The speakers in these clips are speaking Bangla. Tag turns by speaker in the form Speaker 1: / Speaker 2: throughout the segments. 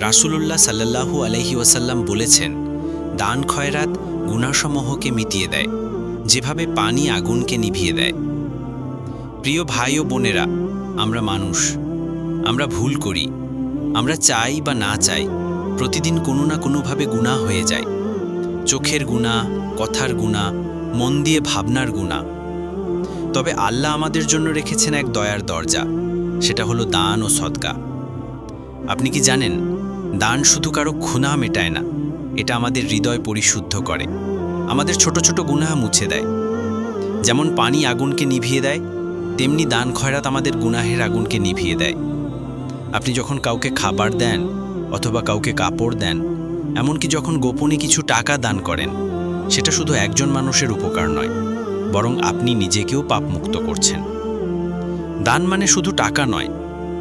Speaker 1: রাসূলুল্লাহ সাল্লাল্লাহু আলাইহি ওয়াসাল্লাম বলেছেন, দান খয়রাত গুনাহসমূহকে মিটিয়ে দেয়, যেভাবে পানি আগুনকে নিভিয়ে দেয়। প্রিয় ভাই ও বোনেরা, আমরা মানুষ, আমরা ভুল করি, আমরা চাই বা না চাই প্রতিদিন কোনো না কোনোভাবে গুনাহ হয়ে যায়। চোখের গুনাহ, কথার গুনাহ, মন দিয়ে ভাবনার গুনাহ। তবে আল্লাহ আমাদের জন্য রেখেছেন এক দয়ার দরজা, সেটা হলো দান ও সদকা। আপনি কি জানেন, দান শুধু কারো গুনাহ মেটায় না, এটা আমাদের হৃদয় পরিশুদ্ধ করে, আমাদের ছোট ছোট গুনাহ মুছে দেয়। যেমন পানি আগুনকে নিভিয়ে দেয়, তেমনি দান খয়রাত আমাদের গুনাহের আগুনকে নিভিয়ে দেয়। আপনি যখন কাউকে খাবার দেন অথবা কাউকে কাপড় দেন, এমনকি যখন গোপনে কিছু টাকা দান করেন, সেটা শুধু একজন মানুষের উপকার নয়, বরং আপনি নিজেকেও পাপমুক্ত করছেন। দান মানে শুধু টাকা নয়,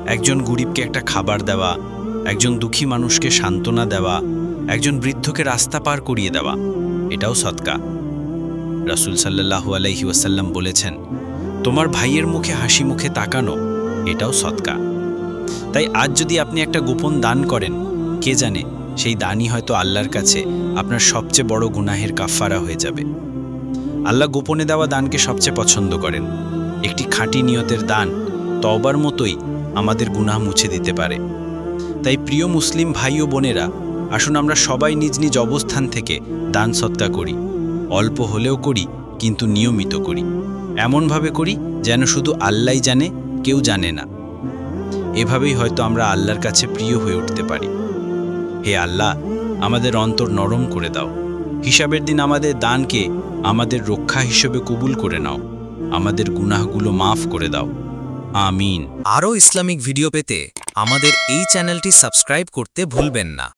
Speaker 1: একজন গরিবকে একটা খাবার দেওয়া, একজন দুঃখী মানুষকে সান্ত্বনা দেওয়া, একজন বৃদ্ধকে রাস্তা পার করিয়ে দেওয়া, এটাও সদকা। রাসূল সাল্লাল্লাহু আলাইহি ওয়াসাল্লাম বলেছেন, তোমার ভাইয়ের মুখে হাসি মুখে তাকানো, এটাও সদকা। তাই আজ যদি আপনি একটা গোপন দান করেন, কে জানে সেই দানই হয়তো আল্লাহর কাছে আপনার সবচেয়ে বড় গুনাহের কাফফারা হয়ে যাবে। আল্লাহ গোপনে দেওয়া দানকে সবচেয়ে পছন্দ করেন। একটি খাঁটি নিয়তের দান তওবার মতোই আমাদের গুনাহ মুছে দিতে পারে। তাই প্রিয় মুসলিম ভাই ও বোনেরা, আসুন আমরা সবাই নিজ নিজ অবস্থান থেকে দান সদকা করি। অল্প হলেও করি, কিন্তু নিয়মিত করি। এমনভাবে করি যেন শুধু আল্লাহই জানে, কেউ জানে না। এভাবেই হয়তো আমরা আল্লাহর কাছে প্রিয় হয়ে উঠতে পারি। হে আল্লাহ, আমাদের অন্তর নরম করে দাও। হিসাবের দিন আমাদের দানকে আমাদের রক্ষা হিসেবে কবুল করে নাও। আমাদের গুনাহগুলো মাফ করে দাও। আমিন।
Speaker 2: আরও ইসলামিক ভিডিও পেতে আমাদের এই চ্যানেলটি সাবস্ক্রাইব করতে ভুলবেন না।